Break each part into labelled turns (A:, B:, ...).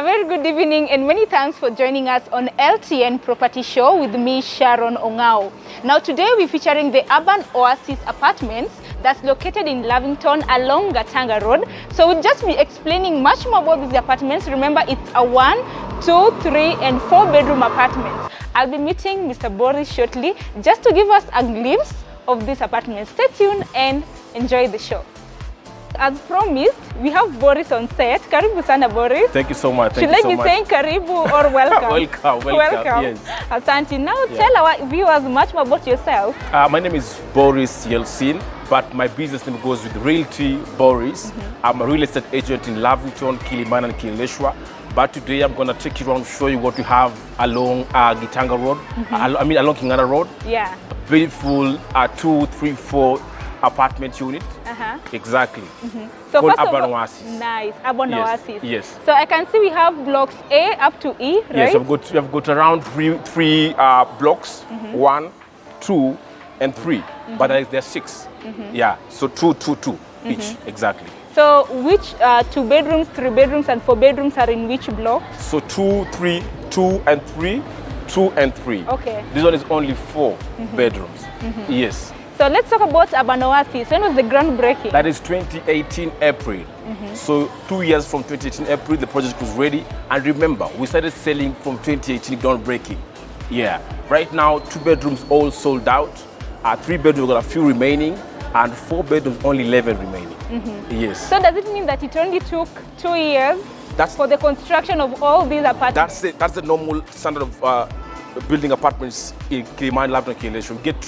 A: very good evening and many thanks for joining us on LTN Property Show with me, Sharon Ongao. Now today we're featuring the Urban Oasis Apartments that's located in Lavington along Gatanga Road. So we'll just be explaining much more about these apartments. Remember, it's a 1, 2, 3 and 4 bedroom apartments. I'll be meeting Mr. Boris shortly just to give us a glimpse of these apartments. Stay tuned and enjoy the show. As promised, we have Boris on set. Karibu sana, Boris.
B: Thank you so much.
A: Should I be saying karibu or welcome?
B: welcome. Yes.
A: Asante. Now tell our viewers much more about yourself.
B: My name is Boris Yeltsin, but my business name goes with Realty Boris. I'm a real estate agent in Lavington, Kilimani and Kileshwa. But today I'm going to take you around, show you what we have along Gitanga Road. Along Kingana Road. Yeah. A beautiful 2, 3, 4 apartment unit. Exactly.
A: So
B: called
A: first
B: Urban Oasis.
A: Nice, Urban Oasis.
B: Yes.
A: So I can see we have blocks A up to E, right?
B: Yes, we've got around three blocks, 1, 2, and 3. But there's 6. Yeah, so 2, 2, 2 each, exactly.
A: So which 2 bedrooms, 3 bedrooms, and 4 bedrooms are in which block?
B: So 2, 3, 2 and 3, 2 and 3. Okay. This one is only 4 bedrooms. Yes.
A: So let's talk about Urban Oasis. When was the groundbreaking?
B: That is 2018 April. So 2 years from 2018 April, the project was ready. And remember, we started selling from 2018 groundbreaking. Yeah. Right now, 2 bedrooms all sold out. 3 bedrooms, we got a few remaining. And 4 bedrooms, only 11 remaining. Yes.
A: So does it mean that it only took 2 years for the construction of all these apartments?
B: That's it. That's the normal standard of building apartments in Kilimani, Lavington, Kileshwa. We get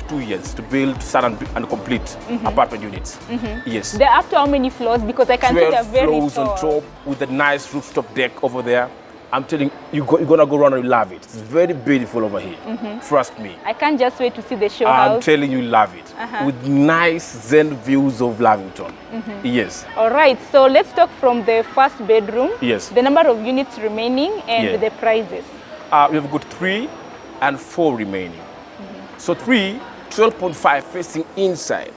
B: 2 years to build, start and complete apartment units. Yes.
A: They're up to how many floors? Because I can see they're very tall.
B: 12 floors on top with a nice rooftop deck over there. I'm telling you, you're gonna go around and you love it. It's very beautiful over here. Trust me.
A: I can't just wait to see the show house.
B: I'm telling you, love it. With nice Zen views of Lavington. Yes.
A: All right, so let's talk from the first bedroom.
B: Yes.
A: The number of units remaining and the prices.
B: We've got 3 and 4 remaining. So 3, 12.5 facing inside,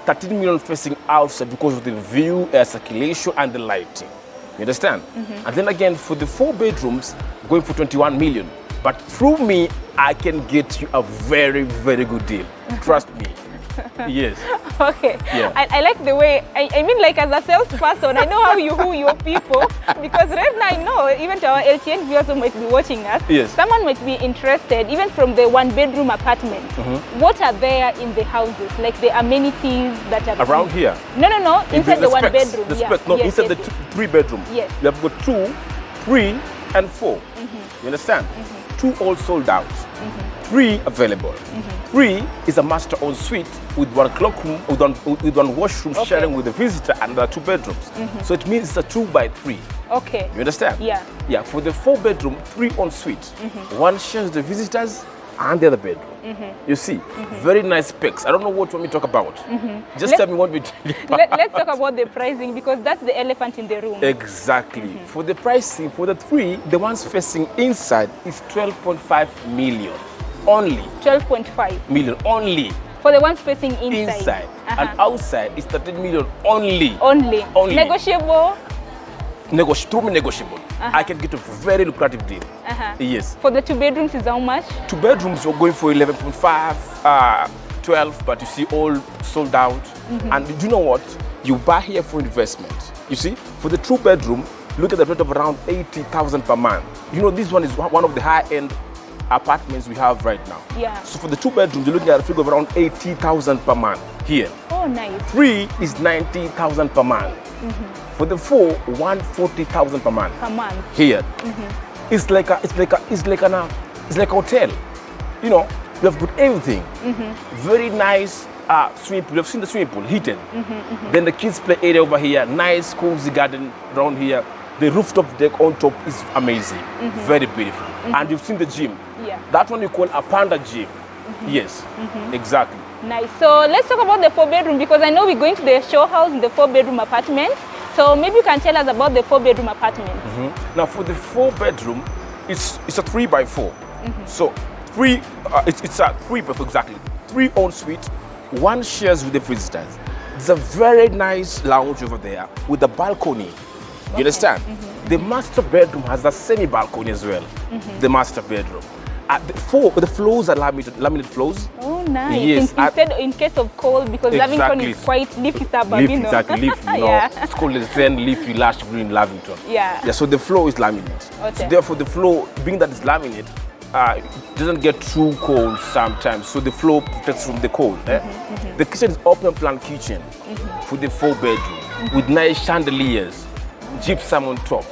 B: 13 million facing outside because of the view, air circulation, and the lighting. You understand? And then again, for the 4 bedrooms, going for 21 million. But through me, I can get you a very, very good deal. Trust me. Yes. Okay. Yeah.
A: I like the way, I mean, like as a salesperson, I know how you woo your people, because right now I know, even to our LTN viewers who might be watching us, someone might be interested, even from the 1 bedroom apartment. What are there in the houses, like the amenities that are
B: around here?
A: No, inside the 1 bedroom.
B: The specs, no, inside the 3 bedroom. Yes. We have got 2, 3, and 4. You understand? 2 all sold out. 3 available. 3 is a master ensuite with 1 cloakroom, with one washroom sharing with the visitor and the 2 bedrooms. So it means it's a 2 by 3. Okay. You understand? Yeah. Yeah. For the 4 bedroom, 3 ensuite. 1 shares the visitors and the other bedroom. You see, very nice specs. I don't know what you want me to talk about. Just tell me what we.
A: Let's talk about the pricing, because that's the elephant in the room.
B: Exactly. For the pricing, for the 3, the ones facing inside is 12.5 million. Only 12.5 million only
A: for the ones facing inside.
B: And outside is 13 million only.
A: Negotiable.
B: Negotiable. I can get a very lucrative deal. Yes.
A: For the 2 bedrooms is how much?
B: 2 bedrooms you're going for 11.5, 12, but you see all sold out. And you know what? You buy here for investment. You see, for the 2 bedroom, look at the rate of around 80,000 per month. You know, this one is one of the high-end apartments we have right now. Yeah. So for the 2 bedrooms, you're looking at a figure of around 80,000 per month here. Oh, nice. 3 is 90,000 per month. For the 4, 140,000 per month. Per month. Here. It's like a hotel. You know, we have got everything. Very nice swimming pool. You've seen the swimming pool, heated. Then the kids play area over here. Nice, cozy garden around here. The rooftop deck on top is amazing. Very beautiful. And you've seen the gym. Yeah. That one you call a panda gym. Yes, exactly.
A: Nice. So let's talk about the 4 bedroom, because I know we're going to the show house in the 4 bedroom apartment. So maybe you can tell us about the 4 bedroom apartment.
B: Now for the 4 bedroom, it's a 3 by 4. So 3, it's a 3 by 4 exactly. 3 ensuite, 1 shares with the visitors. There's a very nice lounge over there with a balcony. You understand? The master bedroom has a semi-balcony as well. The master bedroom. The floors are laminate floors.
A: Oh, nice.
B: Yes.
A: Instead, in case of cold, because Lavington is quite leafy suburb,
B: leafy, exactly, leafy, you know.
A: Yeah.
B: It's called LTN, leafy, lush green Lavington.
A: Yeah.
B: So the floor is laminate.
A: Okay.
B: So therefore, the floor, being that it's laminate, it doesn't get too cold sometimes. So the floor protects from the cold. The kitchen is open plan kitchen for the 4-bedroom with nice chandeliers, gypsum on top.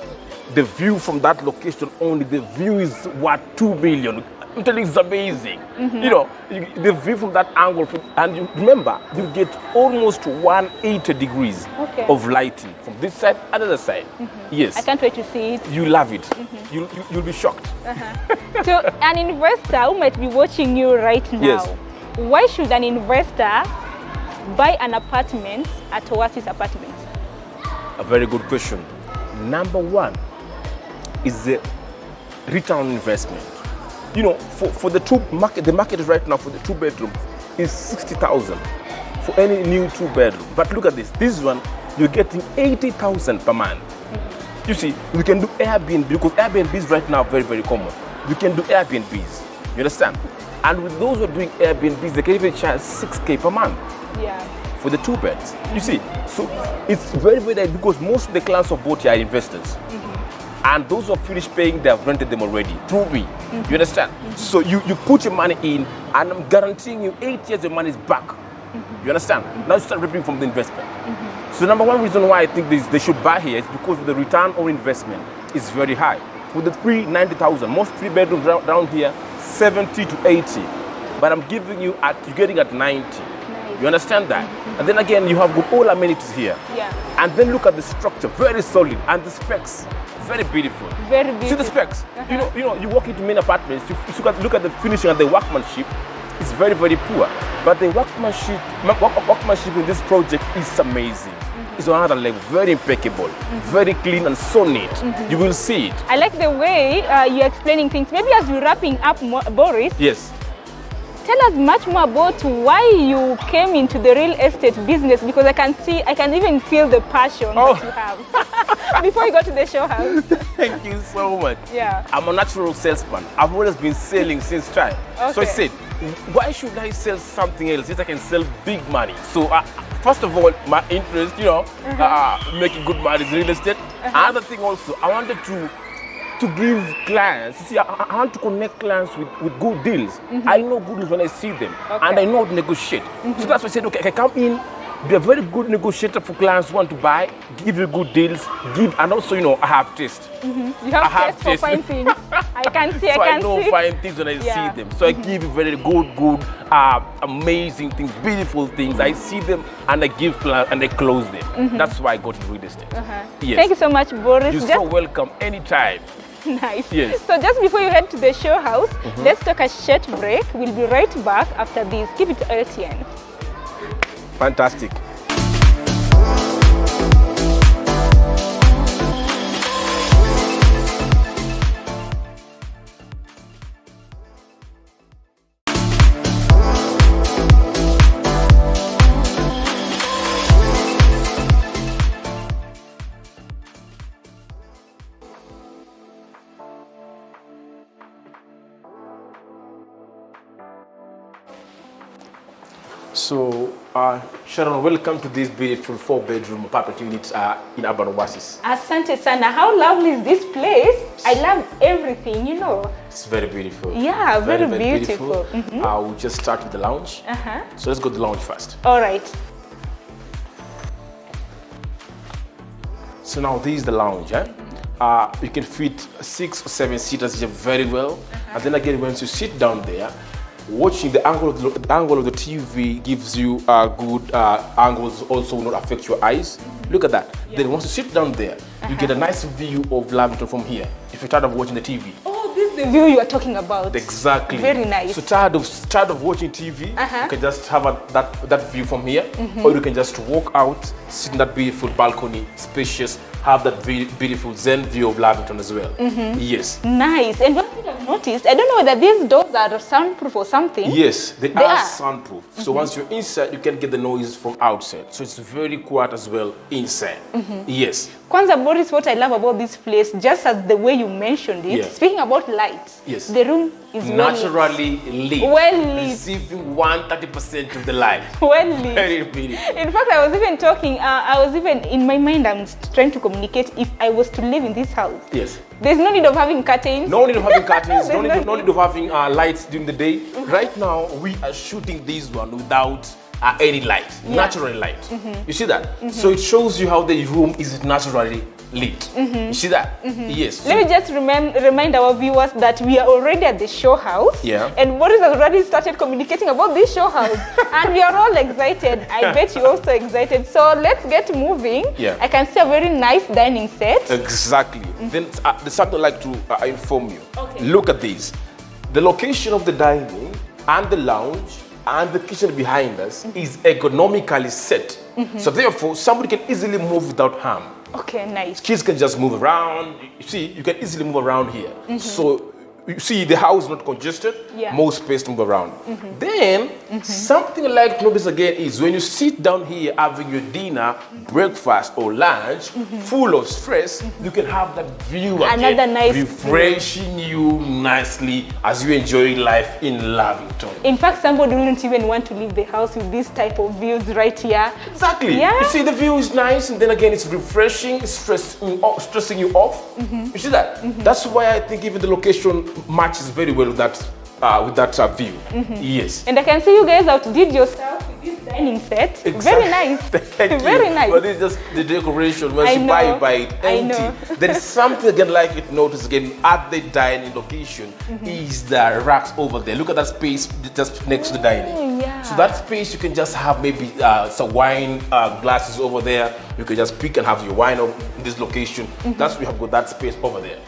B: The view from that location only, the view is what, 2 million. I'm telling you, it's amazing. You know, the view from that angle, and you remember, you get almost 180 degrees of lighting from this side and the other side. Yes.
A: I can't wait to see it.
B: You love it. You'll be shocked.
A: So an investor who might be watching you right now, why should an investor buy an apartment at Oasis Apartments?
B: A very good question. Number one is the return on investment. You know, for the market right now for the 2-bedroom is 60,000 for any new 2-bedroom. But look at this. This one, you're getting 80,000 per month. You see, we can do Airbnb because Airbnbs right now are very, very common. We can do Airbnbs. You understand? And with those who are doing Airbnbs, they can even charge 6K per month. Yeah. For the 2 beds. You see, so it's very, very because most of the clients of both here are investors. And those who have finished paying, they have rented them already through me. You understand? So you put your money in, and I'm guaranteeing you 8 years your money is back. You understand? Now you start reaping from the investment. So number one reason why I think they should buy here is because the return on investment is very high. With the 90,000, most 3-bedrooms around here, 70 to 80. But I'm giving you you're getting at 90. You understand that? And then again, you have got all amenities here. Yeah. And then look at the structure, very solid, and the specs, very beautiful. Very beautiful. See the specs. You know, you walk into main apartments, you look at the finishing and the workmanship. It's very, very poor. But the workmanship in this project is amazing. It's on another level, very impeccable, very clean and so neat. You will see it. I like the way you're explaining things. Maybe as we're wrapping up, Boris. Yes. Tell us much more about why you came into the real estate business, because I can even feel the passion that you have before you got to the show house. Thank you so much. Yeah. I'm a natural salesman. I've always been selling since time. Okay. So I said, why should I sell something else if I can sell big money? So first of all, my interest, you know, making good money is real estate. Another thing also, I wanted to give clients, you see, I want to connect clients with good deals. I know good deals when I see them, and I know how to negotiate. So that's why I said, okay, I can come in, be a very good negotiator for clients who want to buy, give you good deals, and also, you know, I have taste. You have taste for fine things. I can see, so I know fine things when I see them. So I give you very good, amazing things, beautiful things. I see them and I give clients and I close them. That's why I got to real estate. Yes. Thank you so much, Boris. You're so welcome anytime. Nice. Yes. So just before you head to the show house, let's take a short break. We'll be right back after this. Keep it to LTN. Fantastic. So, Sharon, welcome to this beautiful 4-bedroom apartment unit in urban Oasis. Asante sana. How lovely is this place? I love everything, you know. It's very beautiful. Yeah, very beautiful. We'll just start with the lounge. So let's go to the lounge first. All right. So now this is the lounge. You can fit 6 or 7 seaters here very well. And then again, once you sit down there, watching the angle of the TV gives you good angles, also will not affect your eyes. Look at that. Then once you sit down there, you get a nice view of Lavington from here, if you're tired of watching the TV. Oh, this is the view you are talking about. Exactly. Very nice. So tired of watching TV, you can just have that view from here, or you can just walk out, sit in that beautiful balcony, spacious, have that beautiful Zen view of Lavington as well. Yes.
A: Nice. And one thing I've noticed, I don't know whether these doors are soundproof or something.
B: Yes, they are soundproof. So once you're inside, you can get the noise from outside. So it's very quiet as well inside. Yes.
A: Kwanza, Boris, what I love about this place, just as the way you mentioned it, speaking about lights, the room is
B: naturally lit.
A: Well lit.
B: Receiving 130% of the light.
A: Well lit.
B: Very beautiful.
A: In fact, I was even talking, in my mind, I'm trying to communicate if I was to live in this house.
B: Yes.
A: There's no need of having curtains.
B: No need of having curtains. no need of having lights during the day. Right now, we are shooting this one without any light, natural light. You see that? So it shows you how the room is naturally lit. You see that? Yes.
A: Let me just remind our viewers that we are already at the show house.
B: Yeah.
A: And Boris has already started communicating about this show house. And we are all excited. I bet you're also excited. So let's get moving.
B: Yeah.
A: I can see a very nice dining set.
B: Exactly. Then there's something I'd like to inform you.
A: Okay.
B: Look at this. The location of the dining and the lounge and the kitchen behind us is ergonomically set. So therefore, somebody can easily move without harm.
A: Okay, nice.
B: Kids can just move around. You see, you can easily move around here. So you see, the house is not congested. More space to move around. Then something I like to notice again is when you sit down here having your dinner, breakfast or lunch, full of stress, you can have that view again,
A: another nice
B: refreshing you nicely as you enjoy life in Lavington.
A: In fact, somebody wouldn't even want to leave the house with this type of views right here.
B: Exactly.
A: Yeah.
B: You see, the view is nice, and then again, it's refreshing, it's stressing you off. You see that? That's why I think even the location matches very well with that view. Yes.
A: And I can see you guys outdid yourself with this dining set.
B: Exactly.
A: Very nice. Very nice.
B: But it's just the decoration. Once you buy it empty. There is something again like it notice again at the dining location is the racks over there. Look at that space just next to the dining. So that space you can just have maybe some wine glasses over there. You can just pick and have your wine in this location. That's we have got that space over there.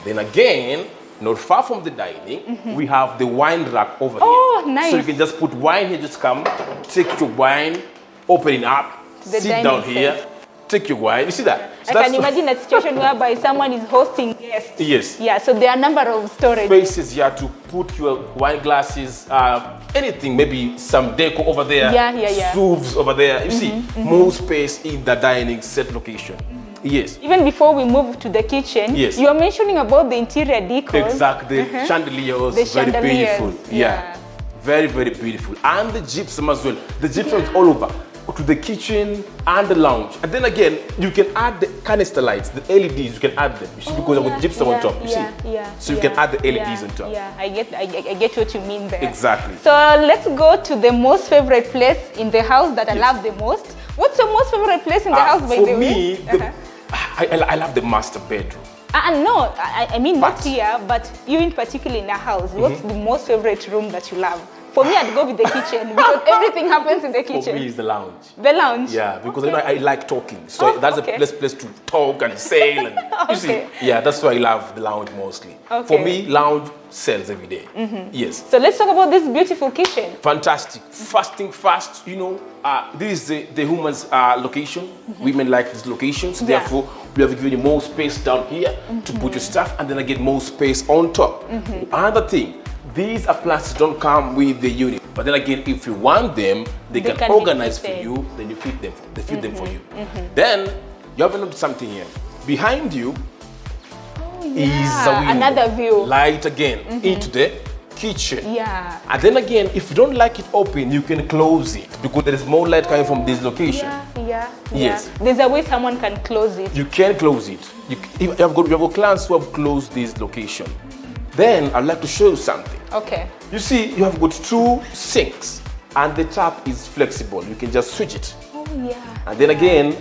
B: Then again, not far from the dining, we have the wine rack over here.
A: Oh, nice.
B: So you can just put wine here, just come, take your wine, open it up, sit down here, take your wine. You see that? So
A: I can imagine a situation whereby someone is hosting guests.
B: Yes.
A: Yeah, so there are a number of storage
B: spaces here to put your wine glasses, anything, maybe some deco over there, soups over there. You see, more space in the dining set location. Yes.
A: Even before we move to the kitchen, you are mentioning about the interior decor.
B: Exactly. Chandeliers, very beautiful. Yeah. Very, very beautiful. And the gypsum as well. The gypsum is all over. To the kitchen and the lounge. And then again, you can add the canister lights, the LEDs, you can add them. You see, because I've got gypsum on top, you see? So you can add the LEDs on top.
A: Yeah, I get what you mean there.
B: Exactly.
A: So let's go to the most favorite place in the house that I love the most. What's your most favorite place in the house, by the way?
B: For me, I love the master bedroom.
A: No, I mean not here, but you in particular in the house. What's the most favorite room that you love? For me, I'd go with the kitchen because everything happens in the kitchen.
B: For me, it's the lounge.
A: The lounge?
B: Yeah, because I like talking. So that's the best place to talk and sail. And, you see, yeah, that's why I love the lounge mostly. For me, lounge sells every day. Yes.
A: So let's talk about this beautiful kitchen.
B: Fantastic. Fasting fast, you know. This is the woman's location. Women like this location. So therefore, we have given you more space down here to put your stuff, and then again, more space on top. Another thing, these appliances don't come with the unit. But then again, if you want them, they can organize for you, then you fit them. They fit them for you. Then, you have another something here. Behind you is a window.
A: Another view.
B: Light again into the kitchen.
A: Yeah.
B: And then again, if you don't like it open, you can close it because there is more light coming from this location. Yes.
A: There's a way someone can close it.
B: You can close it. You have got clients who have closed this location. Then I'd like to show you something.
A: Okay.
B: You see, you have got 2 sinks and the tap is flexible. You can just switch it.
A: Oh yeah.
B: And then again,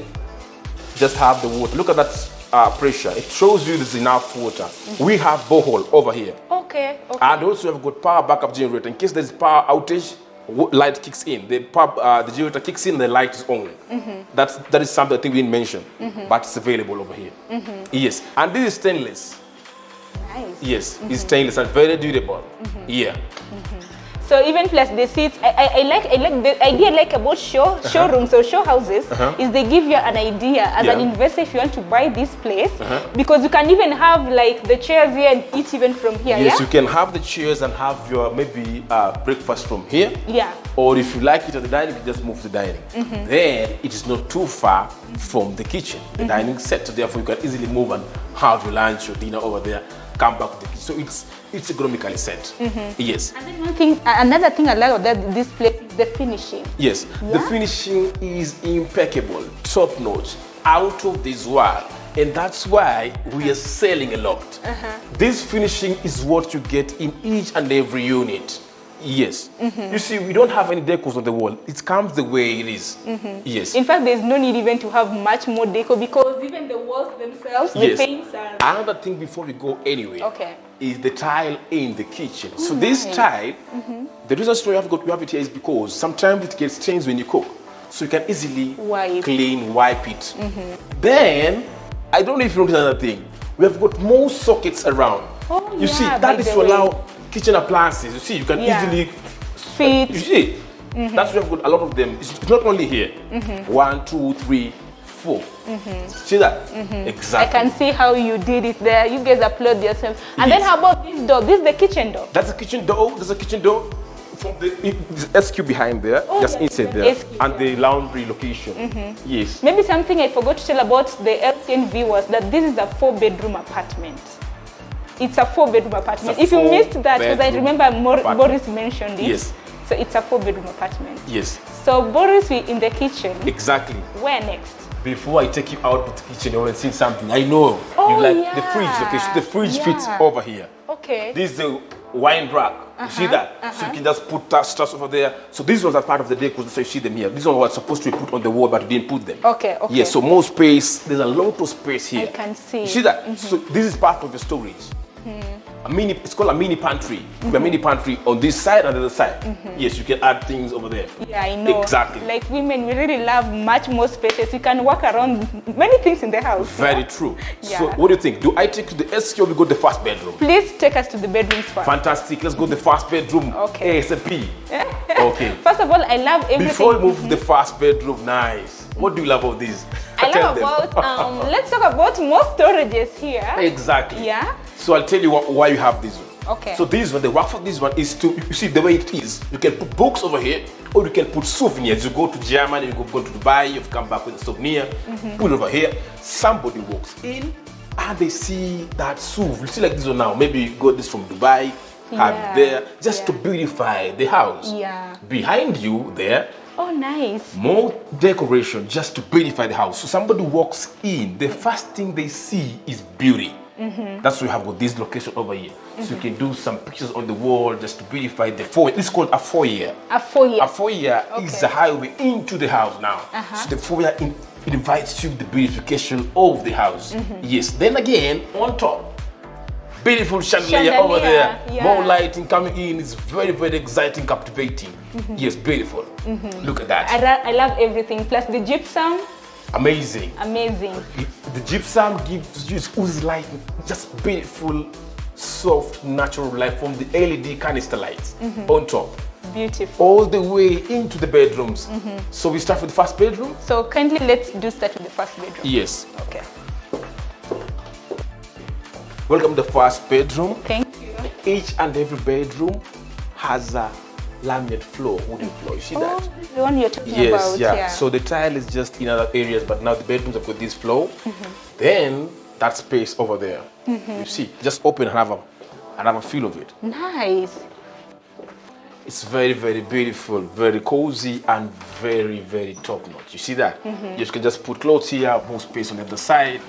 B: just have the water. Look at that pressure. It shows you there's enough water. We have borehole over here.
A: Okay.
B: And also you have got power backup generator. In case there's power outage, light kicks in. The generator kicks in, the light is on. That is something I think we didn't mention, but it's available over here. Yes. And this is stainless.
A: Nice.
B: Yes, it's stainless and very durable. Yeah.
A: So So even plus the seats, I like the idea about showrooms or show houses is they give you an idea as an investor if you want to buy this place because you can even have like the chairs here and eat even from here.
B: Yes, you can have the chairs and have your maybe breakfast from here.
A: Yeah.
B: Or if you like it at the dining, you can just move to the dining. Then it is not too far from the kitchen, the dining set. So therefore you can easily move and have your lunch or dinner over there. Come back to the kitchen. So it's economically set. Yes.
A: And then another thing I like about this place is the finishing.
B: Yes, the finishing is impeccable, top notch, out of this world. And that's why we are selling a lot. This finishing is what you get in each and every unit. Yes. You see, we don't have any decors on the wall. It comes the way it is. Yes.
A: In fact, there's no need even to have much more decor because even the walls themselves, the paints are...
B: Another thing before we go anywhere is the tile in the kitchen. So this tile, the reason why we have it here is because sometimes it gets stains when you cook. So you can easily wipe it. Then, I don't know if you notice another thing. We have got more sockets around. You see, that is to allow kitchen appliances. You see, you can easily
A: fit.
B: You see, that's why we've got a lot of them. It's not only here. 1, 2, 3, 4. See that? Exactly.
A: I can see how you did it there. You guys applaud yourself. And then how about this door? This is the kitchen door.
B: That's the kitchen door. There's a kitchen door. From the SQ behind there, just inside there, and the laundry location. Yes.
A: Maybe something I forgot to tell about the LTN viewers that this is a 4-bedroom apartment. It's a 4-bedroom apartment. If you missed that, because I remember Boris mentioned it.
B: Yes.
A: So it's a 4-bedroom apartment.
B: Yes.
A: So Boris, we in the kitchen.
B: Exactly.
A: Where next?
B: Before I take you out to the kitchen, you want to see something. I know you like the fridge location. The fridge fits over here.
A: Okay.
B: This is the wine rack. You see that? So you can just put that stuff over there. So these ones are part of the decor, so you see them here. These ones were supposed to be put on the wall, but we didn't put them.
A: Okay.
B: Yeah, so more space. There's a lot of space here.
A: I can see.
B: You see that? So this is part of the storage. It's called a mini pantry. A mini pantry on this side and the other side. Yes, you can add things over there.
A: Yeah, I know.
B: Exactly.
A: Like women, we really love much more spaces. You can walk around many things in the house.
B: Very true. So what do you think? Do I take you to the SQ or we go to the first bedroom?
A: Please take us to the bedrooms first.
B: Fantastic. Let's go to the first bedroom.
A: Okay.
B: ASAP. Okay.
A: First of all, I love everything.
B: Before we move to the first bedroom, nice. What do you love about this?
A: I love about, let's talk about more storages here.
B: Exactly.
A: Yeah.
B: So I'll tell you why you have this one.
A: Okay.
B: So this one, the work for this one is to, you see the way it is, you can put books over here, or you can put souvenirs. You go to Germany, you go to Dubai, you've come back with a souvenir, put it over here. Somebody walks in and they see that souvenir. You see like this one now, maybe you got this from Dubai, have it there, just to beautify the house.
A: Yeah.
B: Behind you there,
A: oh, nice.
B: more decoration just to beautify the house. So somebody walks in, the first thing they see is beauty. That's why we have got this location over here. So you can do some pictures on the wall just to beautify the foyer. It's called a foyer.
A: A foyer.
B: A foyer is the highway into the house now. So the foyer it invites you the beautification of the house. Yes. Then again, on top, beautiful chandelier over there. More lighting coming in. It's very, very exciting, captivating. Yes, beautiful. Look at that.
A: I love everything. Plus the gypsum.
B: Amazing.
A: Amazing.
B: The gypsum gives you oozes light, just beautiful, soft, natural light from the LED canister lights on top.
A: Beautiful.
B: All the way into the bedrooms. So we start with the first bedroom.
A: So kindly let's start with the first bedroom.
B: Yes.
A: Okay.
B: Welcome to the first bedroom.
A: Thank you.
B: Each and every bedroom has a laminate floor, wooden floor. You see that?
A: The one you're talking about.
B: Yes, yeah. So the tile is just in other areas, but now the bedrooms have got this floor. Then that space over there. You see, just open and have a feel of it.
A: Nice.
B: It's very, very beautiful, very cozy, and very, very top notch. You see that? You can just put clothes here, more space on the other side.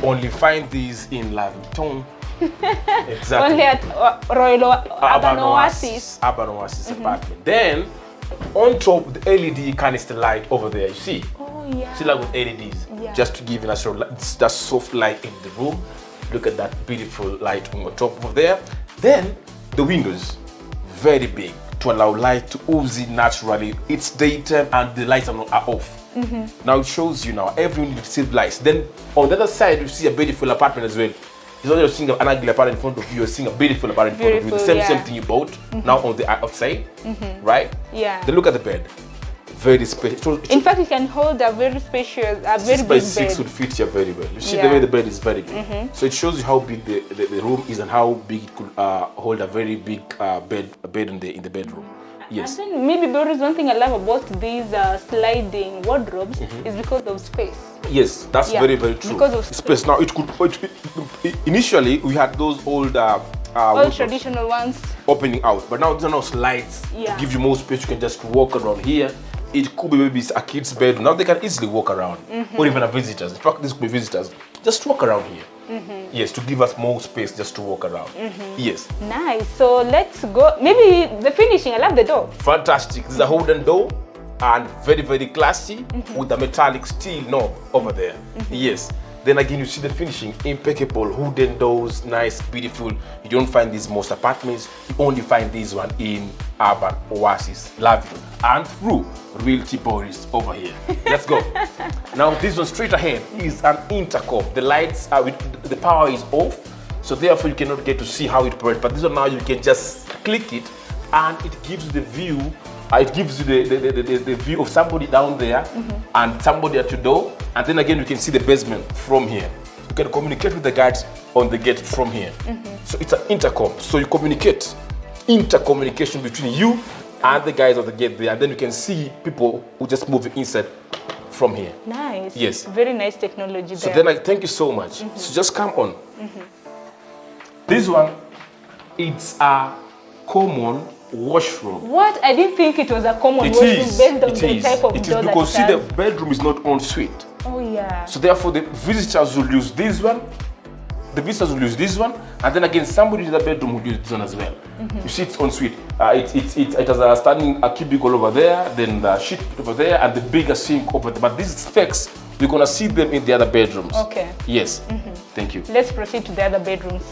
B: Only find these in Lavington. Exactly.
A: Only at Royal Urban Oasis.
B: Urban Oasis apartment. Then, on top, the LED canister light over there, you see?
A: Oh, yeah.
B: See, like with LEDs, just to give natural light, that soft light in the room. Look at that beautiful light on top of there. Then, the windows, very big, to allow light to ooze in naturally. It's daytime and the lights are off. Now it shows you now, every unit receives lights. Then, on the other side, you see a beautiful apartment as well. It's not just seeing an ugly apartment in front of you, you're seeing a beautiful apartment in front of you. The same thing you bought, now on the outside, right?
A: Yeah.
B: Then look at the bed. Very spacious.
A: In fact, it can hold a very spacious, a very big bed. 6x6 would
B: fit here very well. You see the way the bed is very big. So it shows you how big the room is and how big it could hold a very big bed in the bedroom. Yes.
A: And then maybe there is one thing I love about these sliding wardrobes is because of space.
B: Yes, that's very, very true.
A: Because of
B: space. Now initially we had those old
A: traditional ones
B: opening out, but now these are now slides. To give you more space, you can just walk around here. It could be maybe a kid's bedroom. Now they can easily walk around, or even a visitors. In fact, this could be visitors. Just walk around here. Yes, to give us more space just to walk around. Yes.
A: Nice. So let's go. Maybe the finishing. I love the door.
B: Fantastic. This is a wooden door and very, very classy with the metallic steel knob over there. Yes. Then again, you see the finishing, impeccable, wooden doors, nice, beautiful. You don't find these most apartments. You only find this one in Urban Oasis, Lavington, and through Realty Boris over here. Let's go. Now, this one straight ahead is an intercom. The lights are the power is off, so therefore you cannot get to see how it operates. But this one now you can just click it, and it gives you the view. It gives you the view of somebody down there and somebody at your door, and then again you can see the basement from here. You can communicate with the guards on the gate from here. So it's an intercom. So you communicate, intercommunication between you and the guys at the gate there, and then you can see people who just move inside from here.
A: Nice.
B: Yes.
A: Very nice technology there.
B: So then I thank you so much. So just come on. This one, it's a common washroom.
A: What? I didn't think it was a common washroom based on the type of door that
B: because see, the bedroom is not en suite.
A: Oh yeah.
B: So therefore the visitors will use this one, and then again somebody in the bedroom will use this one as well. You see it's en suite. It has a cubicle over there, then the sheet over there, and the bigger sink over there. But these specs, we're gonna see them in the other bedrooms.
A: Okay.
B: Yes. Thank you.
A: Let's proceed to the other bedrooms.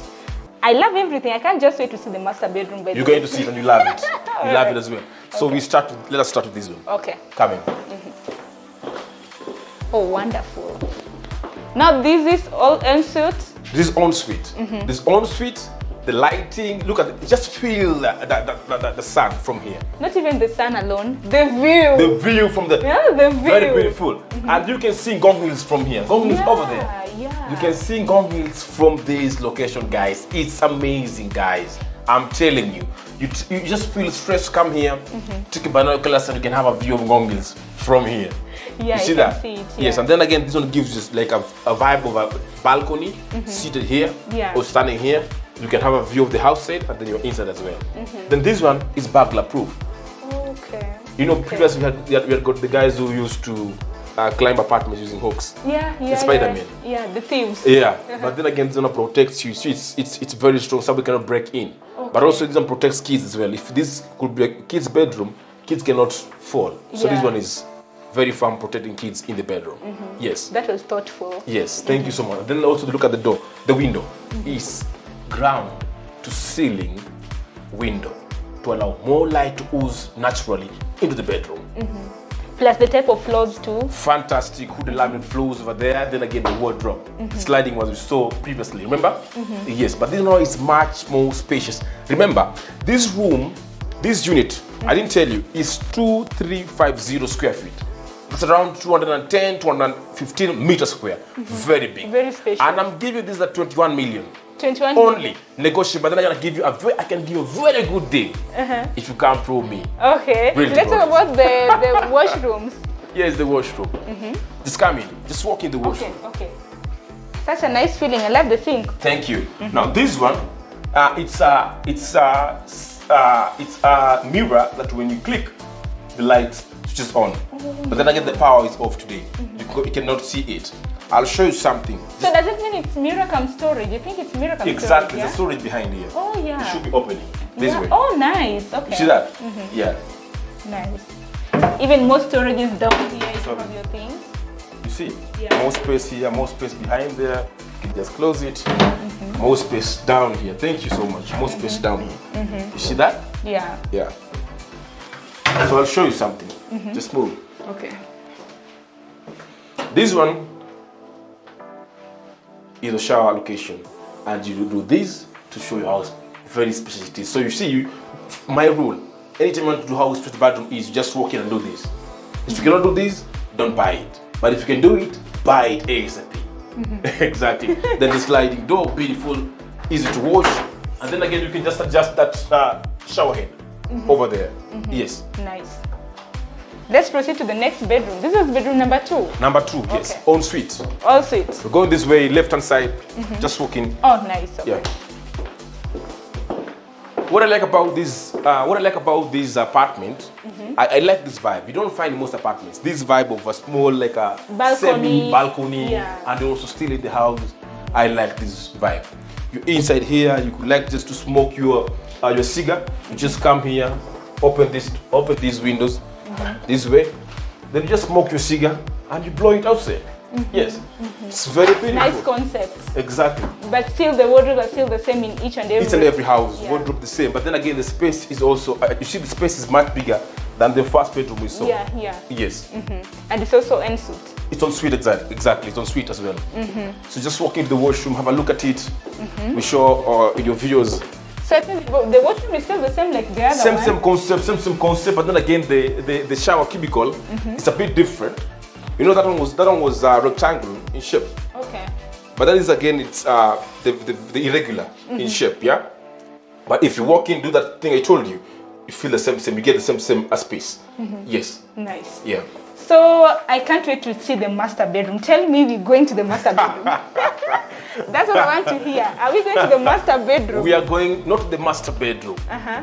A: I love everything. I can't just wait to see the master bedroom.
B: You're going to see it and you love it. You love it as well. So let us start with this one.
A: Okay.
B: Come in.
A: Oh, wonderful. Now this is all ensuite.
B: This is ensuite. This ensuite, the lighting, look at it. Just feel the sun from here.
A: Not even the sun alone, the view.
B: The view from the,
A: the view.
B: Very beautiful. And you can see Gong Hills from here. Gong Hills over there. You can see Gong Hills from this location, guys. It's amazing, guys. I'm telling you. You just feel stressed, come here, take a binoculars and you can have a view of Gong Hills from here.
A: Yeah,
B: you see that? See it, yes, and then again, this one gives you like a vibe of a balcony, seated here or standing here. You can have a view of the house side and then you're inside as well. Then this one is burglar proof.
A: Okay.
B: You know, previously we had got the guys who used to climb apartments using hooks. The Spider-Man.
A: Yeah, the thieves.
B: Yeah, but then again, this one protects you. See, it's very strong, somebody cannot break in. But also this one protects kids as well. If this could be a kid's bedroom, kids cannot fall. So this one is very firm, protecting kids in the bedroom. Yes.
A: That was thoughtful.
B: Yes, thank you so much. Then also look at the door. The window is ground to ceiling window to allow more light to ooze naturally into the bedroom.
A: Plus the type of floors too.
B: Fantastic, wooden laminate floors over there. Then again the wardrobe. Sliding was we saw previously, remember? Yes, but this one is much more spacious. Remember, this room, this unit, I didn't tell you, is 2350 square feet. It's around 210, 215 meters square. Very big.
A: Very spacious.
B: And I'm giving this at 21 million.
A: 21
B: only negotiable, but then I can give you a very good deal if you can't prove me.
A: Okay. Let's talk about the washrooms.
B: Yes, the washroom. Just come in. Just walk in the washroom.
A: Okay. Such a nice feeling. I love the sink.
B: Thank you. Now this one, it's a mirror that when you click, the light switches on. But then again, the power is off today. You cannot see it. I'll show you something.
A: So does it mean it's mirror cum storage? You think it's mirror cum storage?
B: Exactly, the storage behind here.
A: Oh yeah.
B: It should be opening this way.
A: Oh nice. Okay.
B: You see that? Yeah.
A: Nice. Even more storage is down here. You have your things.
B: You see? Yeah. More space here, more space behind there. You can just close it. More space down here. Thank you so much. More space down here. You see that?
A: Yeah.
B: Yeah. So I'll show you something. Just move.
A: Okay.
B: This one is a shower location. and you do this to show you how very special it is. So you see, my rule, anytime you want to do how special the bathroom is, you just walk in and do this. If you cannot do this, don't buy it. But if you can do it, buy it ASAP. Exactly. Then the sliding door, beautiful, easy to wash. And then again, you can just adjust that shower head over there. Yes.
A: Nice. Let's proceed to the next bedroom. This is bedroom number 2.
B: Number 2, yes.
A: Okay.
B: En suite.
A: All suite.
B: We're going this way, left hand side, just walking.
A: Oh, nice. Okay.
B: Yeah. What I like about this apartment, I like this vibe. You don't find in most apartments this vibe of a small, like a semi-balcony, and also still in the house. I like this vibe. You're inside here. You could like just to smoke your cigar. You just come here, open these windows this way. Then you just smoke your cigar and you blow it outside. Yes, it's very beautiful.
A: Nice concept.
B: Exactly.
A: But still, the wardrobe are still the same in each and every
B: house. Wardrobe the same, but then again, the space is also. You see, the space is much bigger than the first bedroom we saw.
A: Yeah.
B: Yes.
A: And it's also en suite.
B: It's en suite, exactly. It's en suite as well. So just walk into the washroom, have a look at it. We show your videos.
A: So I think the washroom is still the same like the other one.
B: Same concept, but then again, the shower cubicle is a bit different. You know, that one was rectangle in shape.
A: Okay.
B: But that is again, it's the irregular in shape, yeah. But if you walk in, do that thing I told you, you feel the same. You get the same space. Yes.
A: Nice.
B: Yeah.
A: So I can't wait to see the master bedroom. Tell me we're going to the master bedroom. That's what I want to hear. Are we going to the master bedroom?
B: We are going not to the master bedroom.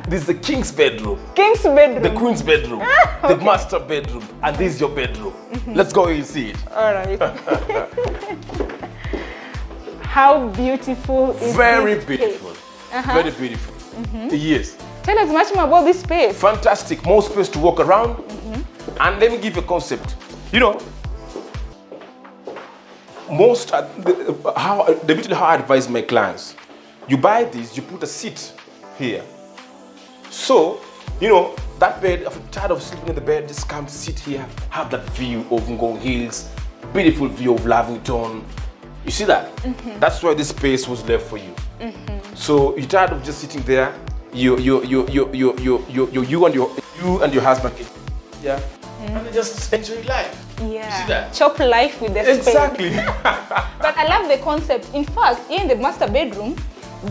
B: This is the king's bedroom.
A: King's bedroom.
B: The queen's bedroom. Okay. The master bedroom. And this is your bedroom. Let's go and see it.
A: All right. How beautiful is this
B: Very beautiful. Very beautiful. Yes.
A: Tell us much more about this space.
B: Fantastic. More space to walk around. And let me give you a concept. You know, how I advise my clients, you buy this, you put a seat here. So, you know, that bed, if you're tired of sleeping in the bed, just come sit here, have that view of Ngong Hills, beautiful view of Lavington. You see that? That's why this space was left for you. So you're tired of just sitting there, you and your husband, yeah, and just enjoy life.
A: Yeah.
B: You see that?
A: Chop life with the
B: Exactly.
A: But I love the concept. In fact, here in the master bedroom,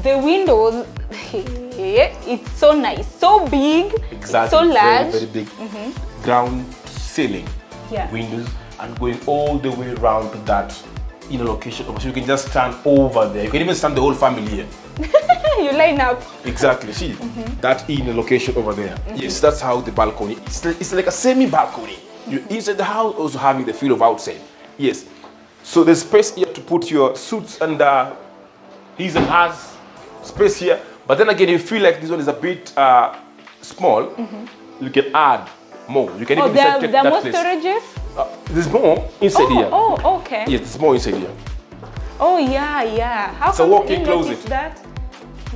A: the windows, it's so nice, so big,
B: exactly.
A: So large.
B: Very, very big. Ground to ceiling windows, and going all the way around to that inner location. So you can just stand over there. You can even stand the whole family here.
A: You line up.
B: Exactly. See, that inner location over there. Yes, that's how the balcony. It's like a semi-balcony. You're inside the house, also having the feel of outside. Yes. So there's space here to put your suits and his and hers. Space here. But then again, you feel like this one is a bit small. You can add more. You can even take
A: there are
B: that
A: more
B: place.
A: storages?
B: There's more inside here.
A: Oh, okay.
B: Yes, there's more inside here.
A: Oh, yeah. How
B: So
A: come
B: walk in,
A: you
B: close
A: notice
B: it.
A: that?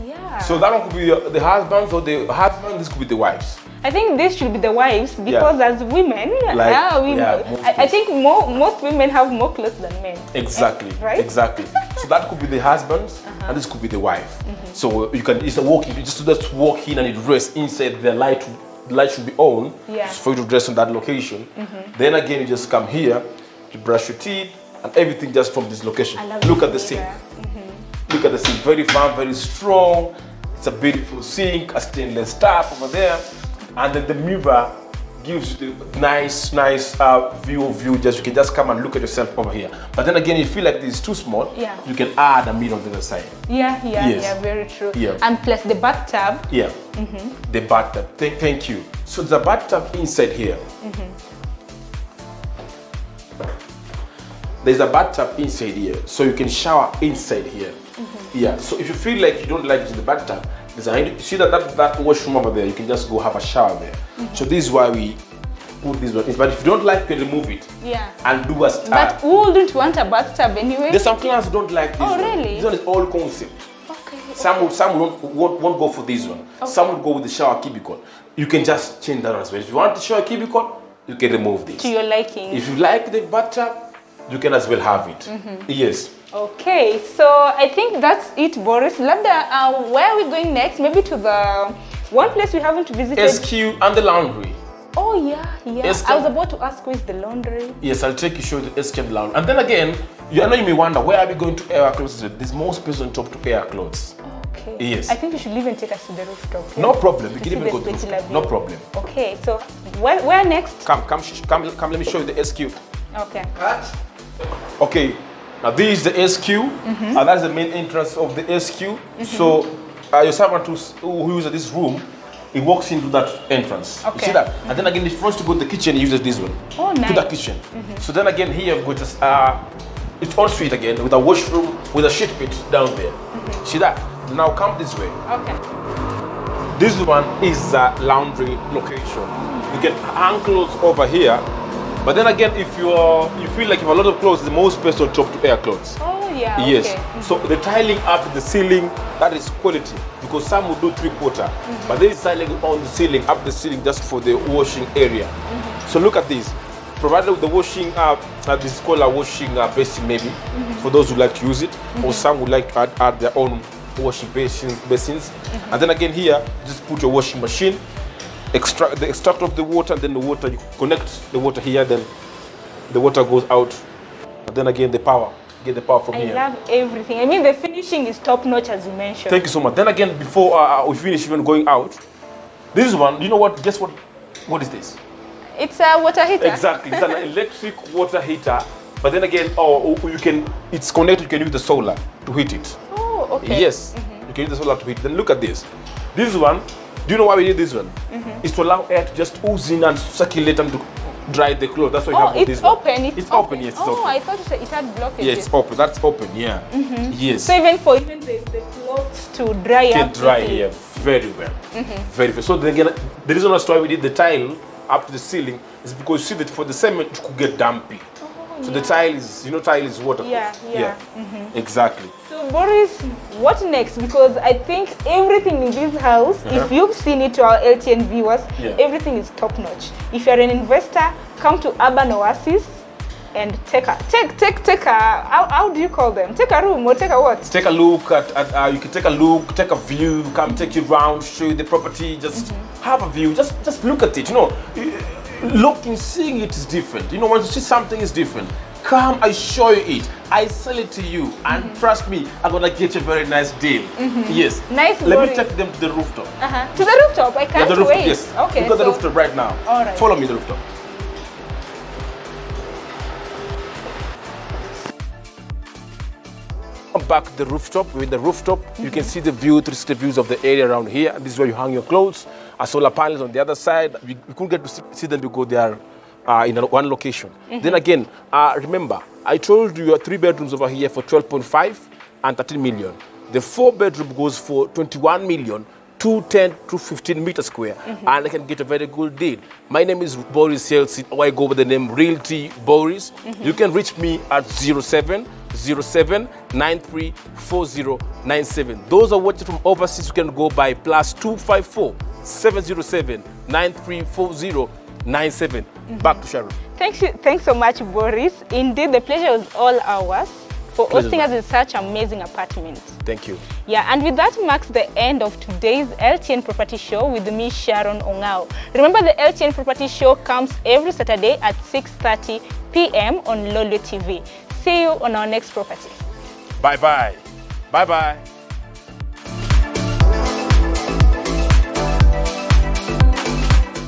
A: Yeah.
B: So that one could be the husbands, or the husband. This could be the wives.
A: I think this should be the wives because as women, I think most women have more clothes than men.
B: Exactly.
A: Right?
B: Exactly. So that could be the husbands, and this could be the wife. So you can just walk in, just walk in and you dress inside. The light should be on for you to dress on that location. Then again, you just come here, you brush your teeth, and everything just from this location. Look at the sink. Look at the sink. Very firm, very strong. It's a beautiful sink, a stainless tap over there. And then the mirror gives you the nice view. Just you can just come and look at yourself over here. But then again, you feel like this is too small. You can add a mirror on the other side.
A: Yeah, very true.
B: Yeah.
A: And plus the bathtub.
B: Yeah. The bathtub. Thank you. So the bathtub inside here. There's a bathtub inside here, so you can shower inside here. Yeah. So if you feel like you don't like the bathtub, you see that washroom over there, you can just go have a shower there. So this is why we put this one. But if you don't like, you can remove it. And do a style.
A: But who wouldn't want a bathtub anyway?
B: There's some clients who don't like this one.
A: Really?
B: This one is all concept.
A: Okay.
B: Some won't go for this one. Some will go with the shower cubicle. You can just change that as well. If you want the shower cubicle, you can remove this.
A: To your liking.
B: If you like the bathtub, you can as well have it. Yes.
A: Okay, so I think that's it, Boris. Labda, where are we going next? Maybe to the one place we haven't visited.
B: SQ and the laundry.
A: Oh yeah.
B: SQ.
A: I was about to ask where's the laundry.
B: Yes, I'll take you show the SQ and the laundry. And then again, I know you may wonder, where are we going to air our clothes? There's more space on top to air our clothes.
A: Okay.
B: Yes.
A: I think you should even take us to the rooftop. Okay?
B: No problem. We can even go to the rooftop. No problem.
A: Okay, so where next?
B: Come, let me show you the SQ.
A: Okay.
B: Cut. Okay. Now this is the SQ, and that's the main entrance of the SQ. So your servant who uses this room, he walks into that entrance.
A: Okay.
B: You see that? And then again, if he wants to go to the kitchen, he uses this one.
A: Oh, nice.
B: To the kitchen. So then again, here you've got this, it's en suite again with a washroom with a shit pit down there. See that? Now come this way.
A: Okay.
B: This one is a laundry location. You can hang clothes over here. But then again, if you feel like you have a lot of clothes, there's more space on top to air clothes.
A: Oh yeah.
B: Yes.
A: Okay.
B: So the tiling up the ceiling, that is quality, because some will do 3/4, but there is tiling on the ceiling, up the ceiling, just for the washing area. So look at this. Provided with the washing this is called a washing basin maybe, for those who like to use it, or some would like to add their own washing basins. And then again here, just put your washing machine. The extract of the water, and then the water, you connect the water here, then the water goes out, and then again the power, get the power from here.
A: I love everything. I mean, the finishing is top notch, as you mentioned.
B: Thank you so much. Then again, before we finish even going out, this one, you know what, guess what is this?
A: It's a water heater.
B: Exactly, it's an electric water heater, but then again, it's connected, you can use the solar to heat it.
A: Oh, okay.
B: Yes, you can use the solar to heat it. Then look at this. This one, do you know why we did this one? It's to allow air to just ooze in and circulate and to dry the clothes. That's why you have this one.
A: It's open.
B: Yes, it's
A: open.
B: open.
A: I thought it had blockages.
B: Yeah, it's open. That's open, yeah. Yes.
A: So even for the clothes to dry
B: can
A: up.
B: Dry here very well. Very well. So then again, the reason why we did the tile up to the ceiling is because you see that for the cement it could get dumpy. So the tile is, tile is waterproof.
A: Yeah.
B: Exactly.
A: So Boris, what next? Because I think everything in this house, if you've seen it to our LTN viewers, everything is top notch. If you're an investor, come to Urban Oasis and take a, how do you call them? Take a room or take a what?
B: Take a look at you can take a look, take a view, come take you around, show you the property, just have a view, just look at it, Looking, seeing it is different. When you see something is different, come, I show you it, I sell it to you, and trust me, I'm gonna get you a very nice deal. Yes.
A: Nice.
B: Let me take them to the rooftop.
A: To the rooftop? I can't wait.
B: Yes.
A: Okay.
B: We've got the rooftop right now.
A: All right.
B: Follow me to the rooftop. Come back to the rooftop. We're in the rooftop. You can see the view, 360 views of the area around here. This is where you hang your clothes. Solar panels on the other side. We couldn't get to see them because they are in one location. Then again, remember, I told you your 3 bedrooms over here for 12.5 and 13 million. The 4 bedroom goes for 21 million, 210 to 15 meters square, and I can get a very good deal. My name is Boris Yeltsin, or I go by the name Realty Boris. You can reach me at 0707934097. Those are watching from overseas, you can go by +254 707 934097. Back to Sharon.
A: Thanks so much, Boris. Indeed, the pleasure was all ours for hosting us in such amazing apartments.
B: Thank you.
A: Yeah, and with that marks the end of today's LTN Property Show with me, Sharon Ongao. Remember, the LTN Property Show comes every Saturday at 6:30 p.m. on Lolwe TV. See you on our next property.
B: Bye-bye. Bye-bye.